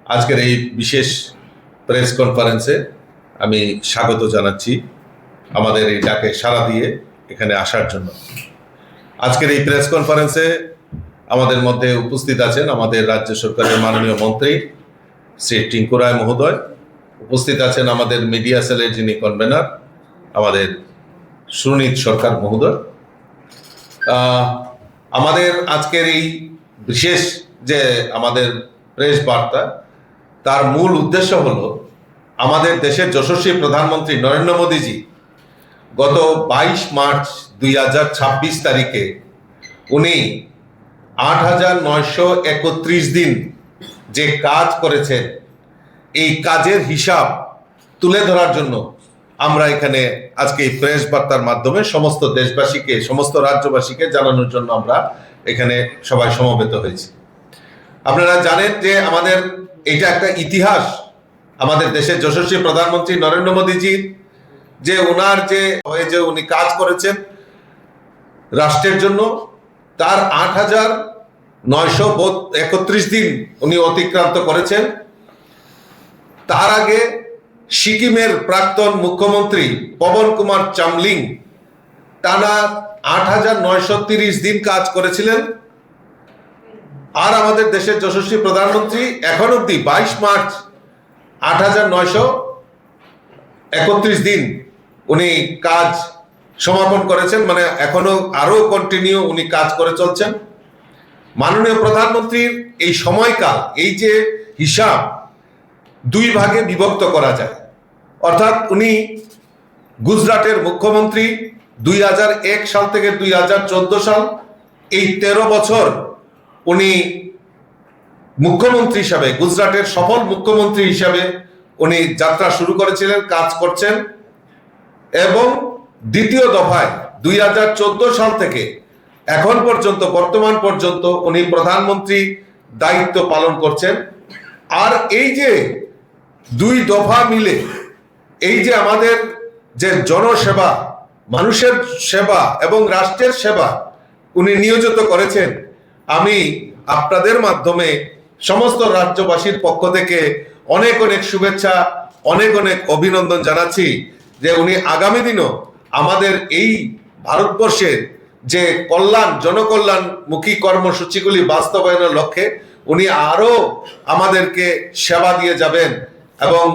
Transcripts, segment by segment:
আজকের এই বিশেষ প্রেস কনফারেন্সে আমি স্বাগত জানাচ্ছি আমাদের এই ডাকে সাড়া দিয়ে এখানে আসার জন্য। আজকের এই প্রেস কনফারেন্সে আমাদের মধ্যে উপস্থিত আছেন আমাদের রাজ্য সরকারের মাননীয় মন্ত্রী শ্রী টিঙ্কু রায় মহোদয়, উপস্থিত আছেন আমাদের মিডিয়া সেলের যিনি কনভেনার আমাদের সুনীত সরকার মহোদয়। আমাদের আজকের এই বিশেষ যে আমাদের প্রেস বার্তা, তার মূল উদ্দেশ্য হলো আমাদের দেশের যশস্বী প্রধানমন্ত্রী নরেন্দ্র মোদীজি গত 22 মার্চ 2026 তারিখে উনি 8,931 দিন যে কাজ করেছেন, এই কাজের হিসাব তুলে ধরার জন্য আমরা এখানে আজকে এই প্রেস বার্তার মাধ্যমে সমস্ত দেশবাসীকে, সমস্ত রাজ্যবাসীকে জানানোর জন্য আমরা এখানে সবাই সমবেত হয়েছি। আপনারা জানেন যে আমাদের এটা একটা ইতিহাস, আমাদের দেশের যশস্বী প্রধানমন্ত্রী নরেন্দ্র মোদীজি যে ওনার যে উনি কাজ করেছেন রাষ্ট্রের জন্য, তার 8,931 দিন উনি অতিক্রান্ত করেছেন। তার আগে সিকিমের প্রাক্তন মুখ্যমন্ত্রী পবন কুমার চামলিং টানা 8,930 দিন কাজ করেছিলেন। আর আমাদের দেশের যশস্বী প্রধানমন্ত্রী এখন অব্দি 22 মার্চ 8,931 দিন উনি কাজ সমাপন করেছেন, মানে এখনো আরো কন্টিনিউ উনি কাজ করে চলছেন। মাননীয় প্রধানমন্ত্রীর এই সময়কাল, এই যে হিসাব দুই ভাগে বিভক্ত করা যায়, অর্থাৎ উনি গুজরাটের মুখ্যমন্ত্রী 2001 সাল থেকে 2014 সাল, এই 13 বছর উনি মুখ্যমন্ত্রী হিসাবে, গুজরাটের সফল মুখ্যমন্ত্রী হিসাবে উনি যাত্রা শুরু করেছিলেন, কাজ করছেন। এবং দ্বিতীয় দফায় 2014 সাল থেকে এখন পর্যন্ত, বর্তমান পর্যন্ত উনি প্রধানমন্ত্রী দায়িত্ব পালন করছেন। আর এই যে দুই দফা মিলে এই যে আমাদের যে জনসেবা, মানুষের সেবা এবং রাষ্ট্রের সেবা উনি নিয়োজিত করেছেন, আমি আপনাদের মাধ্যমে সমস্ত রাজ্যবাসীর পক্ষ থেকে অনেক অনেক শুভেচ্ছা, অনেক অনেক অভিনন্দন জানাচ্ছি যে উনি আগামী দিনও আমাদের এই ভারতবর্ষের যে কল্যাণ, জনকল্যাণমুখী কর্মসূচিগুলি বাস্তবায়নের লক্ষ্যে উনি আরো আমাদেরকে সেবা দিয়ে যাবেন, এবং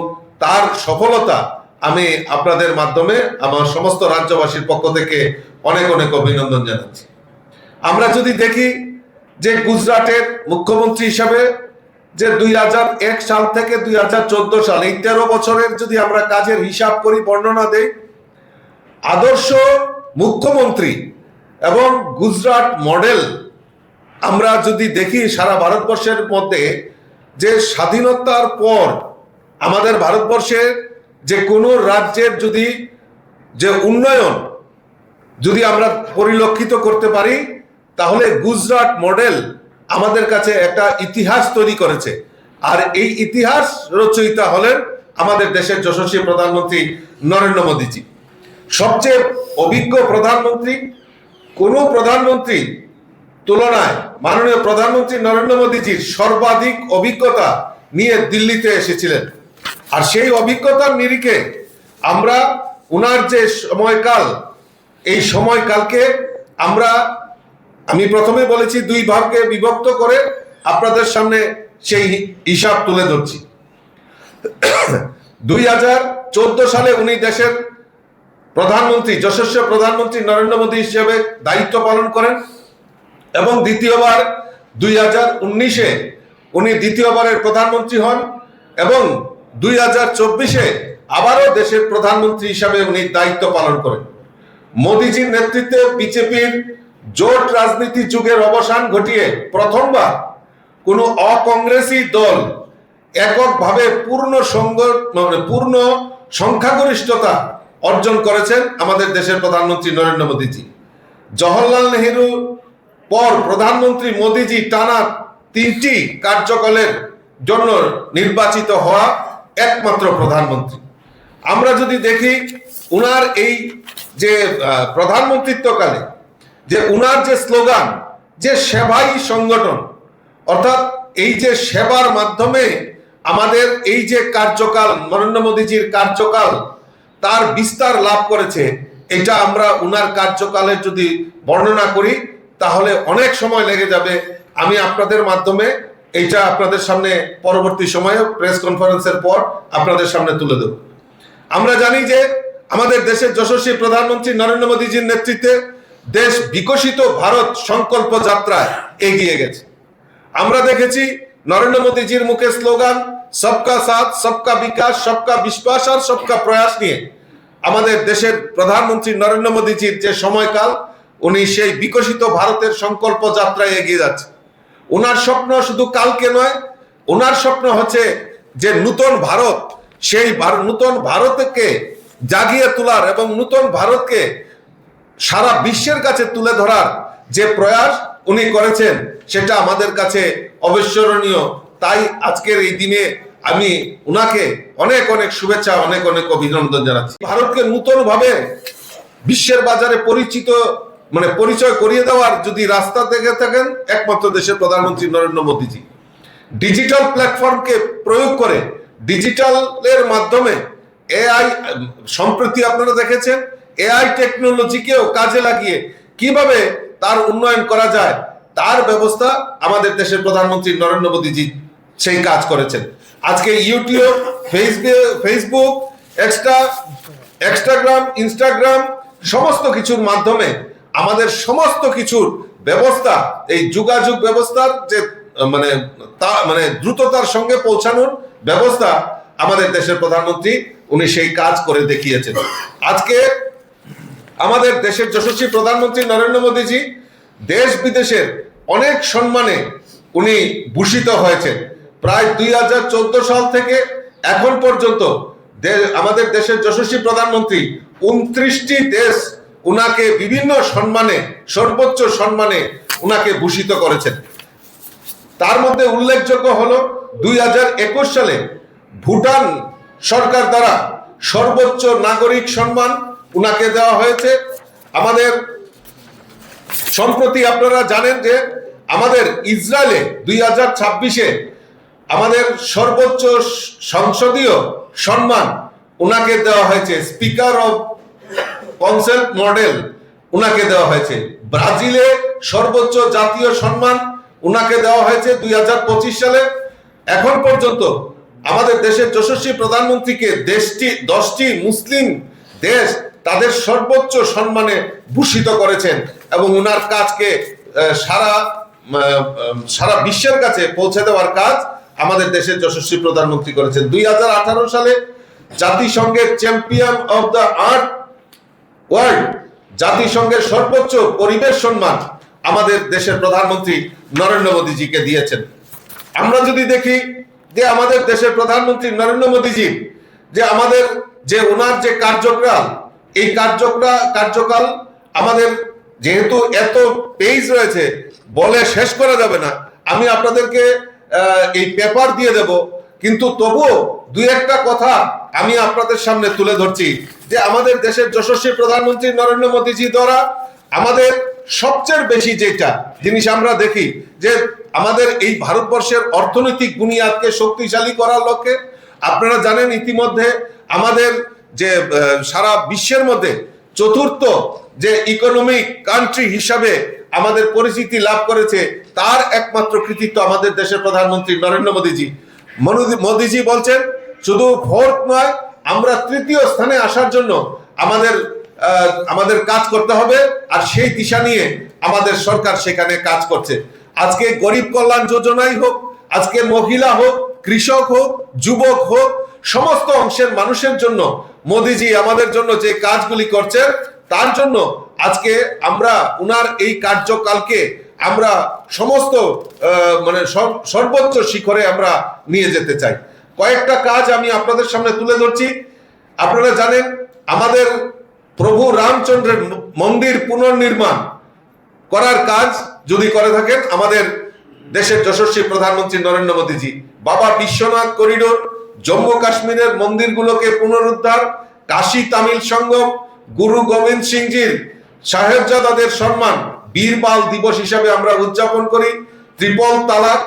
তার সফলতা আমি আপনাদের মাধ্যমে আমার সমস্ত রাজ্যবাসীর পক্ষ থেকে অনেক অনেক অভিনন্দন জানাচ্ছি। আমরা যদি দেখি যে গুজরাটের মুখ্যমন্ত্রী হিসাবে যে 2001 সাল থেকে 2014 সাল, এই 13 বছরের যদি আমরা কাজের হিসাব করি, বর্ণনা দেই, আদর্শ মুখ্যমন্ত্রী এবং গুজরাট মডেল আমরা যদি দেখি সারা ভারতবর্ষের মধ্যে, যে স্বাধীনতার পর আমাদের ভারতবর্ষের যে কোনো রাজ্যের যদি যে উন্নয়ন যদি আমরা পরিলক্ষিত করতে পারি, তাহলে গুজরাট মডেল আমাদের কাছে একটা ইতিহাস তৈরি করেছে। আর এই ইতিহাস রচয়িতা হলেন আমাদের দেশের যশস্বী প্রধানমন্ত্রী নরেন্দ্র মোদীজি। সবচেয়ে অভিজ্ঞ প্রধানমন্ত্রী, কোন প্রধানমন্ত্রী তুলনায় মাননীয় প্রধানমন্ত্রী নরেন্দ্র মোদীজির সর্বাধিক অভিজ্ঞতা নিয়ে দিল্লিতে এসেছিলেন। আর সেই অভিজ্ঞতার নিরিখে আমরা উনার যে সময়কাল, এই সময়কালকে আমি প্রথমে বলেছি দুই ভাগে বিভক্ত করে আপনাদের সামনে সেই হিসাব তুলে ধরছি। 2014 সালে উনি দেশের প্রধানমন্ত্রী, যশস্বী প্রধানমন্ত্রী নরেন্দ্র মোদী হিসেবে দায়িত্ব পালন করেন, এবং দ্বিতীয়বার 2019-এ উনি দ্বিতীয়বারের প্রধানমন্ত্রী হন, এবং 2024-এ আবারও দেশের প্রধানমন্ত্রী হিসাবে উনি দায়িত্ব পালন করেন। মোদীজির নেতৃত্বে বিজেপির জোট রাজনীতি যুগের অবসান ঘটিয়ে প্রথমবার কোনো অকংগ্রেসী দল এককভাবে পূর্ণ সংখ্যাগরিষ্ঠতা অর্জন করেছেন আমাদের দেশের প্রধানমন্ত্রী নরেন্দ্র মোদীজি। জওহরলাল নেহরুর পর প্রধানমন্ত্রী মোদীজি টানা 3টি কার্যকালের জন্য নির্বাচিত হওয়া একমাত্র প্রধানমন্ত্রী। আমরা যদি দেখি উনার এই যে প্রধানমন্ত্রিত্বকালে যে উনার যে স্লোগান, যে সেবাই সংগঠন, অর্থাৎ এই যে সেবার মাধ্যমে আমাদের এই যে কার্যকাল, নরেন্দ্র মোদীজির কার্যকাল তার বিস্তার লাভ করেছে, এটা আমরা উনার কার্যকালের যদি বর্ণনা করি তাহলে অনেক সময় লেগে যাবে। আমি আপনাদের মাধ্যমে এইটা আপনাদের সামনে পরবর্তী সময়ে প্রেস কনফারেন্সের পর আপনাদের সামনে তুলে দেব। আমরা জানি যে আমাদের দেশের যশস্বী প্রধানমন্ত্রী নরেন্দ্র মোদীজির নেতৃত্বে দেশ বিকশিত ভারত সংকল্প যাত্রায় এগিয়ে গেছে। আমরা দেখেছি নরেন্দ্র মোদীজির মুখে স্লোগান সবকা সাথ, সবকা বিকাশ, সবকা বিশ্বাস আর সবকা প্রয়াস নিয়ে আমাদের দেশের প্রধানমন্ত্রী নরেন্দ্র মোদীজির যে সময়কাল, উনি সেই বিকশিত ভারতের সংকল্প যাত্রায় এগিয়ে যাচ্ছে। ওনার স্বপ্ন শুধু কালকে নয়, ওনার স্বপ্ন হচ্ছে যে নূতন ভারত, সেই নূতন ভারতকে জাগিয়ে তোলার এবং নূতন ভারতকে সারা বিশ্বের কাছে তুলে ধরার যে প্রয়াস উনি করেছেন সেটা আমাদের কাছে অবিস্মরণীয়। তাই আজকের এই দিনে আমি উনাকে অনেক অনেক শুভেচ্ছা, অনেক অনেক অভিনন্দন জানাচ্ছি। ভারতকে নূতন ভাবে বিশ্বের বাজারে পরিচয় করিয়ে দেওয়ার যদি রাস্তা দেখে থাকেন, একমাত্র দেশের প্রধানমন্ত্রী নরেন্দ্র মোদীজি ডিজিটাল প্ল্যাটফর্মকে প্রয়োগ করে, ডিজিটালের মাধ্যমে এআই, সম্প্রতি আপনারা দেখেছেন এআই টেকনোলজিকেও কাজে লাগিয়ে কিভাবে তার উন্নয়ন করা যায় তার ব্যবস্থা আমাদের দেশের প্রধানমন্ত্রী নরেন্দ্র মোদীজি সেই কাজ করেছেন। আজকে ইউটিউব, ফেসবুক, ইনস্টাগ্রাম সমস্ত কিছুর মাধ্যমে আমাদের সমস্ত কিছুর ব্যবস্থা, এই যোগাযোগ ব্যবস্থার যে দ্রুততার সঙ্গে পৌঁছানোর ব্যবস্থা আমাদের দেশের প্রধানমন্ত্রী উনি সেই কাজ করে দেখিয়েছেন। আজকে আমাদের দেশের যশস্বী প্রধানমন্ত্রী নরেন্দ্র মোদীজি দেশ বিদেশের অনেক সম্মানে উনি ভূষিত হয়েছেন। প্রায় 2014 সাল থেকে এখন পর্যন্ত আমাদের দেশের যশস্বী প্রধানমন্ত্রী 29টি দেশ উনাকে বিভিন্ন সম্মানে, সর্বোচ্চ সম্মানে উনাকে ভূষিত করেছেন। তার মধ্যে উল্লেখযোগ্য হলো 2021 সালে ভুটান সরকার দ্বারা সর্বোচ্চ নাগরিক সম্মান উনাকে দেওয়া হয়েছে। আমাদের সম্প্রতি আপনারা জানেন যে আমাদের ইসরায়েলে 2026-এ আমাদের সর্বোচ্চ সংসদীয় সম্মান উনাকে দেওয়া হয়েছে, স্পিকার অফ কাউন্সিল মডেল উনাকে দেওয়া হয়েছে। ব্রাজিলে সর্বোচ্চ জাতীয় সম্মান উনাকে দেওয়া হয়েছে 2025 সালে। এখন পর্যন্ত আমাদের দেশের যশস্বী প্রধানমন্ত্রীকে 10টি মুসলিম দেশ তাদের সর্বোচ্চ সম্মানে ভূষিত করেছেন এবং উনার কাজকে সারা বিশ্বের কাছে পৌঁছে দেওয়ার কাজ আমাদের দেশের যশস্বী প্রধানমন্ত্রী করেছেন। 2018 সালে জাতিসংঘের champion of the earth world, জাতিসংঘের সর্বোচ্চ পরিবেশ সম্মান আমাদের দেশের প্রধানমন্ত্রী নরেন্দ্র মোদীজিকে দিয়েছেন। আমরা যদি দেখি যে আমাদের দেশের প্রধানমন্ত্রী নরেন্দ্র মোদীজি যে আমাদের যে ওনার যে কার্যকাল, এই কার্যকাল আমাদের যেহেতু এত পেজ রয়েছে বলে শেষ করা যাবে না, আমি আপনাদেরকে এই পেপার দিয়ে দেব, কিন্তু তবুও দুই একটা কথা আমি আপনাদের সামনে তুলে ধরছি যে আমাদের দেশের যশস্বী প্রধানমন্ত্রী নরেন্দ্র মোদীজি দ্বারা আমাদের সবচেয়ে বেশি যেটা জিনিস আমরা দেখি যে আমাদের এই ভারতবর্ষের অর্থনৈতিক বুনিয়াদকে শক্তিশালী করার লক্ষ্যে আপনারা জানেন ইতিমধ্যে আমাদের যে সারা বিশ্বের মধ্যে চতুর্থ যে ইকোনমিক কান্ট্রি হিসাবে আমাদের পরিচিতি লাভ করেছে, তার একমাত্র কৃতিত্ব আমাদের দেশের প্রধানমন্ত্রী নরেন্দ্র মোদীজি। মোদীজি বলছেন শুধু ফোর্থ নয়, আমরা তৃতীয় স্থানে আসার জন্য আমাদের কাজ করতে হবে, আর সেই দিশা নিয়ে আমাদের সরকার সেখানে কাজ করছে। আজকে গরিব কল্যাণ যোজনাই হোক, আজকে মহিলা হোক, কৃষক হোক, যুবক হোক, সমস্ত অংশের মানুষের জন্য মোদীজি আমাদের জন্য যে কাজগুলি করছেন তার জন্য আজকে আমরা উনার এই কার্যকালকে আমরা সমস্ত সর্বোচ্চ শিখরে আমরা নিয়ে যেতে চাই। কয়েকটা কাজ আমি আপনাদের সামনে তুলে ধরছি। আপনারা জানেন আমাদের প্রভু রামচন্দ্রের মন্দির পুনর্নির্মাণ করার কাজ যদি করে থাকেন আমাদের দেশের যশস্বী প্রধানমন্ত্রী নরেন্দ্র মোদীজি, বাবা বিশ্বনাথ করিডোর, জম্মু কাশ্মীরের মন্দিরগুলোকে পুনরুদ্ধার, কাশী তামিল সঙ্গম, গুরু গোবিন্দ সিংজির সাহেবজাদাদের সম্মান বীরবাল দিবস হিসাবে আমরা উদযাপন করি, ট্রিপল তালাক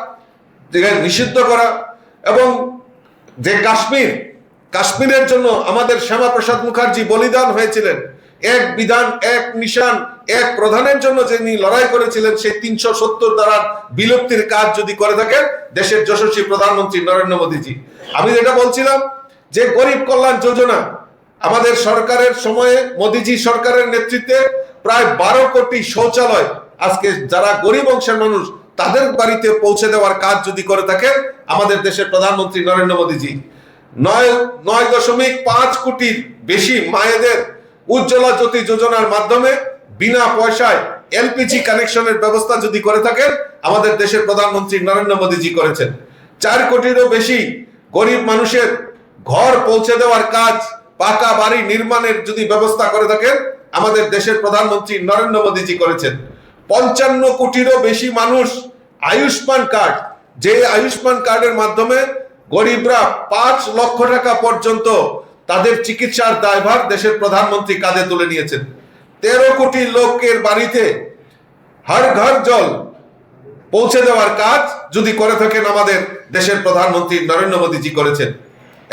নিষিদ্ধ করা এবং যে কাশ্মীরের জন্য আমাদের শ্যামাপ্রসাদ মুখার্জি বলিদান হয়েছিলেন, এক বিধান এক নিশান এক প্রধানের জন্য যিনি লড়াই করেছিলেন, সেই 370 ধারার বিলুপ্তির কাজ যদি করে থাকেন দেশের যশস্বী প্রধানমন্ত্রী নরেন্দ্র মোদীজি। আমি যেটা বলছিলাম যে গরিব কল্যাণ যোজনা আমাদের সরকারের সময়ে মোদীজি সরকারের নেতৃত্বে প্রায় 12 কোটি শৌচালয় আজকে যারা গরিব অংশের মানুষ তাদের বাড়িতে পৌঁছে দেওয়ার কাজ যদি করে থাকেন আমাদের দেশের প্রধানমন্ত্রী নরেন্দ্র মোদীজি। 9.5 কোটির বেশি মায়েদের উজ্জ্বলা জ্যোতি যোজনার মাধ্যমে বিনা পয়সায় এলপিজি কানেকশনের ব্যবস্থা যদি করে থাকেন আমাদের দেশের প্রধানমন্ত্রী নরেন্দ্র মোদীজি করেছেন। 4 কোটিরও বেশি গরিব মানুষের ঘর পৌঁছে দেওয়ার কাজ, পাকা বাড়ি নির্মাণের যদি ব্যবস্থা করে থাকেন আমাদের দেশের প্রধানমন্ত্রী নরেন্দ্র মোদীজি করেছেন। 55 কোটিরও বেশি মানুষ আয়ুষ্মান কার্ড, যে আয়ুষ্মান কার্ডের মাধ্যমে গরিবরা 5 লক্ষ টাকা পর্যন্ত তাদের চিকিৎসার দায়ভার দেশের প্রধানমন্ত্রী কাঁধে তুলে নিয়েছেন। 13 কোটি লোকের বাড়িতে হর ঘর জল পৌঁছে দেওয়ার কাজ যদি করে থাকেন আমাদের দেশের প্রধানমন্ত্রী নরেন্দ্র মোদীজি করেছেন।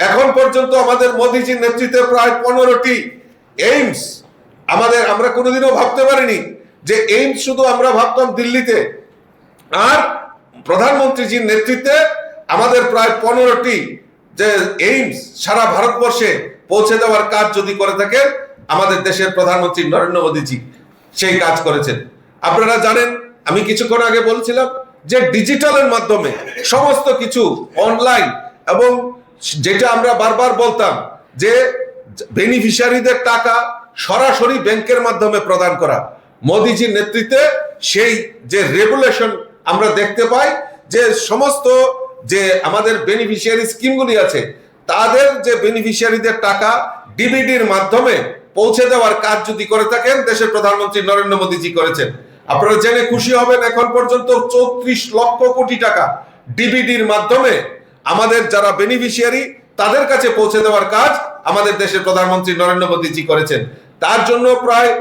এখন পর্যন্ত আমাদের মোদীজির নেতৃত্বে প্রায় 15টি এইমস, আমরা কোনোদিনও ভাবতে পারিনি যে এইমস শুধু আমরা ভাবতাম দিল্লিতে, আর প্রধানমন্ত্রীজির নেতৃত্বে আমাদের প্রায় 15টি যে এইমস সারা ভারতবর্ষে পৌঁছে দেওয়ার কাজ যদি করে থাকেন আমাদের দেশের প্রধানমন্ত্রী নরেন্দ্র মোদীজি সেই কাজ করেছেন। আপনারা জানেন, আমি কিছুক্ষণ আগে বলছিলাম যে ডিজিটালের মাধ্যমে সমস্ত কিছু অনলাইন, এবং যেটা আমরা বারবার বলতাম যে বেনিফিশিয়ারিদের টাকা সরাসরি ব্যাংকের মাধ্যমে প্রদান করা, মোদীজির নেতৃত্বে সেই যে রেগুলেশন আমরা দেখতে পাই যে সমস্ত যে আমাদের বেনিফিশিয়ারি স্কিমগুলি আছে তাদের যে বেনিফিশিয়ারিদের টাকা ডিবিডির মাধ্যমে পৌঁছে দেওয়ার কাজ যদি করে থাকেন দেশের প্রধানমন্ত্রী নরেন্দ্র মোদীজি করেছেন। আপনারা জেনে খুশি হবেন এখন পর্যন্ত 34 লক্ষ কোটি টাকা ডিবিডির মাধ্যমে আমাদের যারা বেনিফিশিয়ারি তাদের কাছে পৌঁছে দেওয়ার কাজ আমাদের দেশের প্রধানমন্ত্রী নরেন্দ্র মোদীজি করেছেন। তার জন্য প্রায়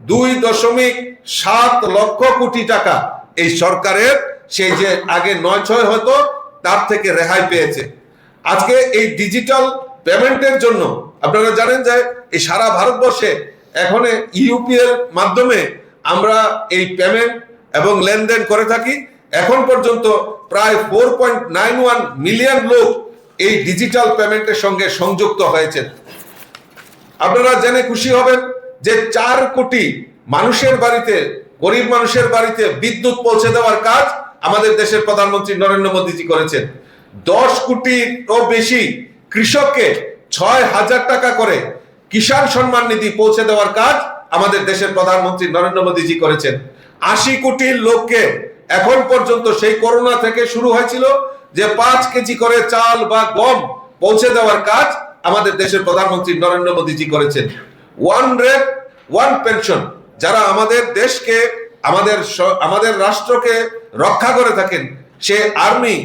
2.7 লক্ষ কোটি টাকা এই সরকারের সেই যে আগে 9-6 হতো তার থেকে রেহাই পেয়েছে। আজকে এই ডিজিটাল পেমেন্টের জন্য আপনারা জানেন যে এই সারা ভারতবর্ষে এখন ইউপি এর মাধ্যমে আমরা এই পেমেন্ট এবং লেনদেন করে থাকি। এখন পর্যন্ত প্রায় 4.91 মিলিয়ন লোক এই ডিজিটাল পেমেন্টের সঙ্গে সংযুক্ত হয়েছেন। আপনারা জেনে খুশি হবেন যে 4 কোটি মানুষের বাড়িতে, গরিব মানুষের বাড়িতে বিদ্যুৎ পৌঁছে দেওয়ার কাজ আমাদের দেশের প্রধানমন্ত্রী নরেন্দ্র মোদীজি করেছেন। 10 কোটিরও বেশি কৃষককে 6,000 টাকা করে কিষাণ সম্মান নিধি পৌঁছে দেওয়ার কাজ আমাদের দেশের প্রধানমন্ত্রী নরেন্দ্র মোদীজি করেছেন। 80 কোটি লোককে এখন পর্যন্ত সেই করোনা থেকে শুরু হয়েছিল যে 5 কেজি করে চাল বা গম পৌঁছে দেওয়ার কাজ আমাদের দেশের প্রধানমন্ত্রী নরেন্দ্র মোদীজি করেছেন। ওয়ান রেট ওয়ান পেনশন, যারা আমাদের দেশকে আমাদের রাষ্ট্রকে রক্ষা করে থাকেন, সে আর্মি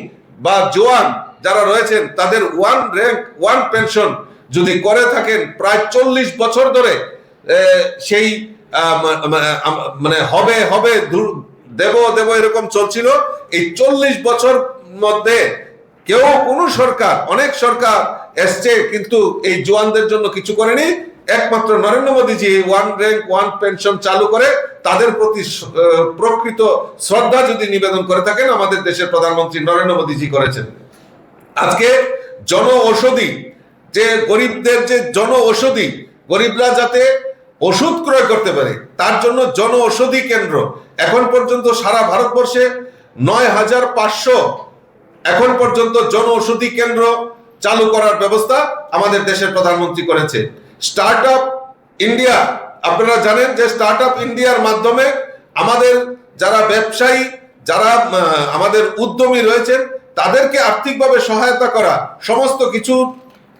বা জওয়ান যারা রয়েছেন তাদের ওয়ান র্যাঙ্ক ওয়ান পেনশন যদি করে থাকেন প্রায় 40 বছর ধরে সেই মানে হবে দেব এরকম চলছিল। এই 40 বছর মধ্যে কোনো সরকার, অনেক সরকার এসছে কিন্তু এই জওয়ানদের জন্য কিছু করেনি। একমাত্র নরেন্দ্র মোদীজি ওয়ান র্যাঙ্ক ওয়ান পেনশন চালু করে তাদের প্রতি প্রকৃত শ্রদ্ধা যদি নিবেদন করে থাকেন আমাদের দেশের প্রধানমন্ত্রী নরেন্দ্র মোদীজি করেছেন। আজকে জন ঔষধি, যে গরিবদের যে জন ঔষধি, গরিবরা যাতে ওষুধ ক্রয় করতে পারে তার জন্য জন ঔষধি কেন্দ্র এখন পর্যন্ত সারা ভারতবর্ষে 9,500 এখন পর্যন্ত জন ঔষধি কেন্দ্র চালু করার ব্যবস্থা আমাদের দেশের প্রধানমন্ত্রী করেছে। স্টার্ট আপ ইন্ডিয়া, আপনারা জানেন যে স্টার্ট আপ ইন্ডিয়ার মাধ্যমে আমাদের যারা ব্যবসায়ী, যারা আমাদের উদ্যমী রয়েছেন তাদেরকে আর্থিকভাবে সহায়তা করা, সমস্ত কিছু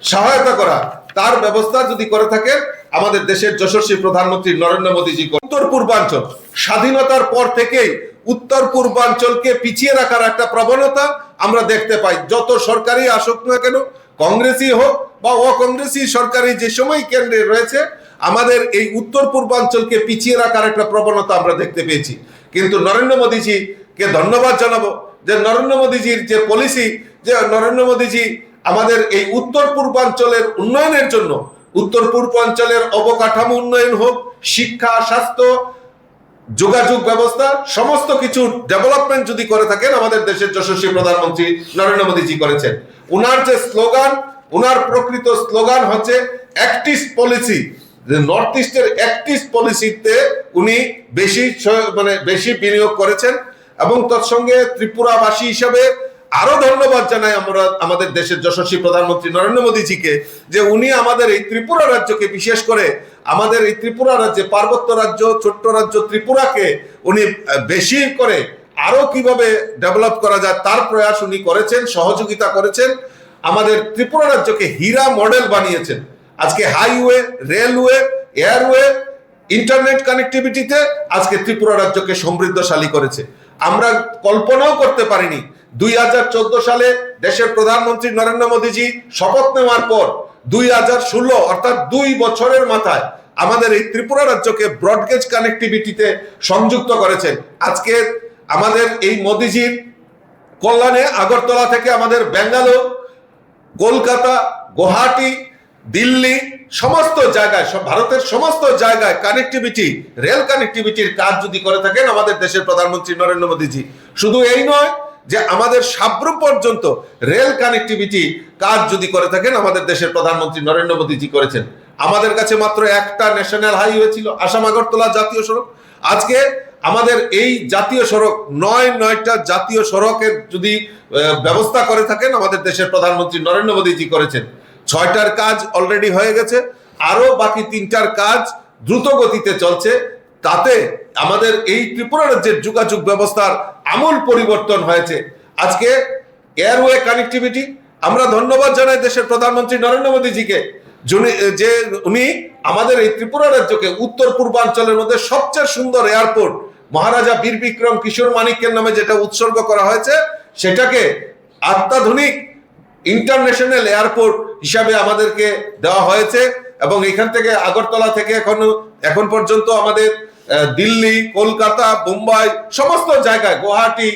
সহায়তা করা, তার ব্যবস্থা যদি করে থাকে আমাদের দেশের যশস্বী প্রধানমন্ত্রী নরেন্দ্র মোদীজি। উত্তর পূর্বাঞ্চল স্বাধীনতার পর থেকেই উত্তর পূর্বাঞ্চলকে পিছিয়ে রাখার একটা প্রবণতা আমরা দেখতে পাই। যত সরকারি আসুক না কেন, কংগ্রেসই হোক বা অকংগ্রেসি সরকারি যে সময় কেন্দ্রে রয়েছে, আমাদের এই উত্তর পূর্বাঞ্চলকে পিছিয়ে রাখার একটা প্রবণতা আমরা দেখতে পেয়েছি। কিন্তু নরেন্দ্র মোদীজিকে ধন্যবাদ জানাবো যে নরেন্দ্র মোদীজির যে পলিসি, যে নরেন্দ্র মোদীজি আমাদের এই উত্তর পূর্বাঞ্চলের উন্নয়নের জন্য, উত্তর পূর্বাঞ্চলের অবকাঠামো উন্নয়ন হোক, শিক্ষা, স্বাস্থ্য, যোগাযোগ ব্যবস্থা, সমস্ত কিছু ডেভেলপমেন্ট যদি করে থাকেন, আমাদের দেশের যশস্বী প্রধানমন্ত্রী নরেন্দ্র মোদীজি করেছেন। উনার যে স্লোগান, উনার প্রকৃত স্লোগান হচ্ছে অ্যাক্টিভ পলিসি। নর্থ ইস্টের অ্যাক্টিভ পলিসিতে উনি বেশি বিনিয়োগ করেছেন এবং তৎসঙ্গে ত্রিপুরাবাসী হিসাবে আরো ধন্যবাদ জানাই আমরা আমাদের দেশের যশস্বী প্রধানমন্ত্রী নরেন্দ্র মোদীজিকে, যে উনি আমাদের এই ত্রিপুরা রাজ্যকে, বিশেষ করে আমাদের এই ত্রিপুরা রাজ্যে, পার্বত্য রাজ্য, ছোট্ট রাজ্য ত্রিপুরাকে উনি বেশি করে আরো কিভাবে ডেভেলপ করা যায় তার প্রয়াস উনি করেছেন, সহযোগিতা করেছেন। আমাদের ত্রিপুরা রাজ্যকে হীরা মডেল বানিয়েছেন। আজকে হাইওয়ে, রেলওয়ে, এয়ারওয়ে, ইন্টারনেট কানেক্টিভিটিতে আজকে ত্রিপুরা রাজ্যকে সমৃদ্ধশালী করেছে। আমরা কল্পনাও করতে পারিনি 2014 সালে দেশের প্রধানমন্ত্রী নরেন্দ্র মোদীজি শপথ নেওয়ার পর 2016 অর্থাৎ 2 বছরের মাথায় আমাদের এই ত্রিপুরা রাজ্যকে ব্রডগেজ কানেক্টিভিটিতে সংযুক্ত করেছেন। আজকে আমাদের এই মোদীজির কল্যাণে আগরতলা থেকে আমাদের ব্যাঙ্গালোর, কলকাতা, গুয়াহাটি, দিল্লি, সমস্ত জায়গায়, ভারতের সমস্ত জায়গায় কানেক্টিভিটি, রেল কানেক্টিভিটির কাজ যদি করে থাকেন আমাদের দেশের প্রধানমন্ত্রী নরেন্দ্র মোদীজি, শুধু এই নয় যে আমাদের সাব্রুম পর্যন্ত রেল কানেক্টিভিটি কাজ যদি করে থাকেন আমাদের দেশের প্রধানমন্ত্রী নরেন্দ্র মোদীজি করেছেন। আমাদের কাছে মাত্র একটা ন্যাশনাল হাইওয়ে ছিল, আসাম আগরতলা জাতীয় সড়ক। আজকে আমাদের এই জাতীয় সড়ক, 9টা জাতীয় সড়কের যদি ব্যবস্থা করে থাকেন আমাদের দেশের প্রধানমন্ত্রী নরেন্দ্র মোদীজি করেছেন। 6টার কাজ অলরেডি হয়ে গেছে, আরো বাকি 3টার কাজ দ্রুত গতিতে চলছে। তাতে আমাদের এই ত্রিপুরা রাজ্যের যোগাযোগ ব্যবস্থার আমূল পরিবর্তন হয়েছে। আজকে এয়ারওয়ে কানেক্টিভিটি, আমরা ধন্যবাদ জানাই দেশের প্রধানমন্ত্রী নরেন্দ্র মোদীজিকে, যে উনি আমাদের এই ত্রিপুরা রাজ্যকে উত্তর পূর্বাঞ্চলের মধ্যে সবচেয়ে সুন্দর এয়ারপোর্ট মহারাজা বীর বিক্রম কিশোর মানিক্যের নামে যেটা উৎসর্গ করা হয়েছে, সেটাকে অত্যাধুনিক ইন্টারন্যাশনাল এয়ারপোর্ট হিসাবে আমাদেরকে দেওয়া হয়েছে। এবং এখান থেকে আগরতলা থেকে এখন পর্যন্ত আমাদের দিল্লি, কলকাতা, মুম্বাই, সমস্ত জায়গায়, গুয়াহাটি,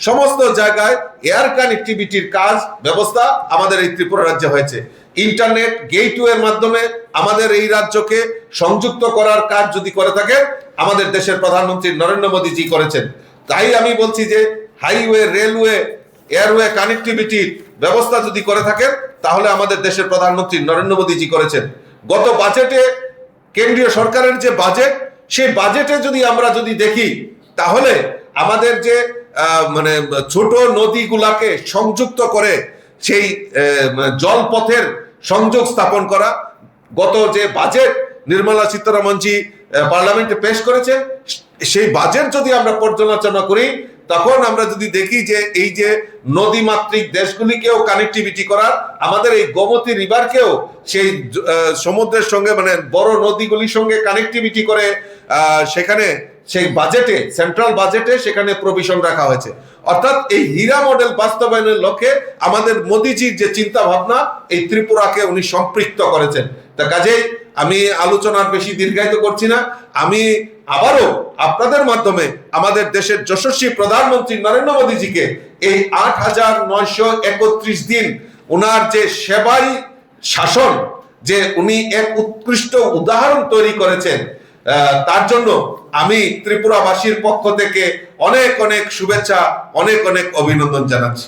সমস্ত জায়গায় এয়ার কানেক্টিভিটির কাজ ব্যবস্থা আমাদের এই ত্রিপুরা রাজ্যে হয়েছে। ইন্টারনেট গেটওয়ের মাধ্যমে আমাদের এই রাজ্যকে সংযুক্ত করার কাজ যদি করে থাকে আমাদের দেশের প্রধানমন্ত্রী নরেন্দ্র মোদীজি করেছেন। তাই আমি বলছি যে হাইওয়ে, রেলওয়ে, এয়ারওয়ে কানেক্টিভিটির ব্যবস্থা যদি করে থাকেন তাহলে আমাদের দেশের প্রধানমন্ত্রী নরেন্দ্র মোদীজি করেছেন। গত বাজেটে কেন্দ্রীয় সরকারের যে বাজেট, সেই বাজেটে আমরা যদি দেখি তাহলে আমাদের যে ছোট নদীগুলাকে সংযুক্ত করে সেই জলপথের সংযোগ স্থাপন করা, গত যে বাজেট নির্মলা সীতারামনজি পার্লামেন্টে পেশ করেছে, সেই বাজেট যদি আমরা পর্যালোচনা করি তখন আমরা যদি দেখি যে এই যে নদীমাতৃক দেশগুলিকেও কানেক্টিভিটি করার, আমাদের এই গোমতী রিভারকেও সেই সমুদ্রের সঙ্গে বড় নদীগুলির সঙ্গে কানেক্টিভিটি করে সেখানে সেই বাজেটে, সেন্ট্রাল বাজেটে সেখানে প্রভিশন রাখা হয়েছে। অর্থাৎ এই হীরা মডেল বাস্তবায়নের লক্ষ্যে আমাদের মোদীজির যে চিন্তা ভাবনা, এই ত্রিপুরাকে উনি সম্পৃক্ত করেছেন। তা কাজেই আমি আলোচনার বেশি দীর্ঘায়িত করছি না। আমি আবারও আপনাদের মাধ্যমে আমাদের দেশের যশস্বী প্রধানমন্ত্রী নরেন্দ্র মোদীজিকে এই 8,931 দিন ওনার যে সেবাই শাসন, যে উনি এক উৎকৃষ্ট উদাহরণ তৈরি করেছেন, তার জন্য আমি ত্রিপুরাবাসীর পক্ষ থেকে অনেক অনেক শুভেচ্ছা, অনেক অনেক অভিনন্দন জানাচ্ছি।